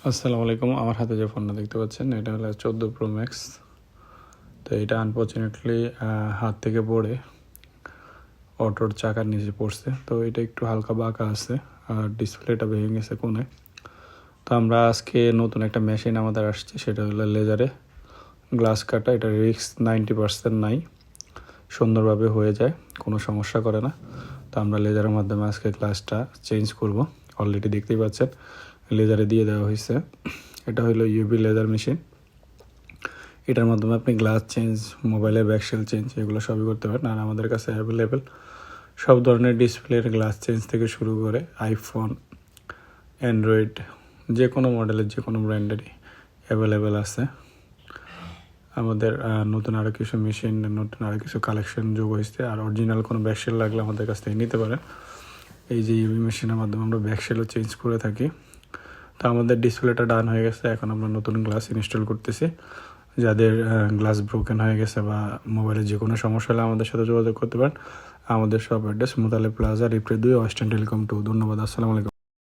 আসসালামু আলাইকুম। আমার হাতে যে ফোনটা দেখতে পাচ্ছেন এটা হলো 14 প্রো ম্যাক্স। তো এটা আনফর্চুনেটলি হাত থেকে পড়ে অটোর চাকার নিচে পড়ছে। তো এটা একটু হালকা বাঁকা আছে আর ডিসপ্লেটা ভেঙে গেছে কোণে। তো আমরা আজকে নতুন একটা মেশিন আমাদের আসছে, সেটা হলো লেজারে গ্লাস কাটা। এটা রিস্ক 90% নাই, সুন্দরভাবে হয়ে যায়, কোনো সমস্যা করে না। তো আমরা লেজারের মাধ্যমে আজকে গ্লাসটা চেঞ্জ করব। অলরেডি দেখতেই পাচ্ছেন লেজারে দিয়ে দেওয়া হয়েছে। এটা হলো ইউভি লেজার মেশিন। এটার মাধ্যমে আপনি গ্লাস চেঞ্জ, মোবাইলের ব্যাকশেল চেঞ্জ, এগুলো সবই করতে পারেন। আর আমাদের কাছে অ্যাভেলেবেল সব ধরনের ডিসপ্লের গ্লাস চেঞ্জ থেকে শুরু করে আইফোন, অ্যান্ড্রয়েড, যে কোনো মডেলের যে কোনো ব্র্যান্ডেরই অ্যাভেলেবেল আছে। আমাদের নতুন আরও কিছু মেশিন, নতুন আরও কিছু কালেকশন যোগ হয়েছে। আর অরিজিনাল কোনো ব্যাকশেল লাগলে আমাদের কাছ থেকে নিতে পারেন। এই যে ইউভি মেশিনের মাধ্যমে আমরা ব্যাকশেলও চেঞ্জ করে থাকি। তো আমাদের ডিসপ্লেটা ডান হয়ে গেছে, এখন আমরা নতুন গ্লাস ইনস্টল করতেছি। যাদের গ্লাস ব্রোকেন হয়ে গেছে বা মোবাইলের যে কোনো সমস্যা হলে আমাদের সাথে যোগাযোগ করতে পারেন। আমাদের সব অ্যাড্রেস মোতালে প্লাজা, রিপ্রে 2, ওয়েস্টার্ন টেলিকম 2। ধন্যবাদ। আসসালামু আলাইকুম।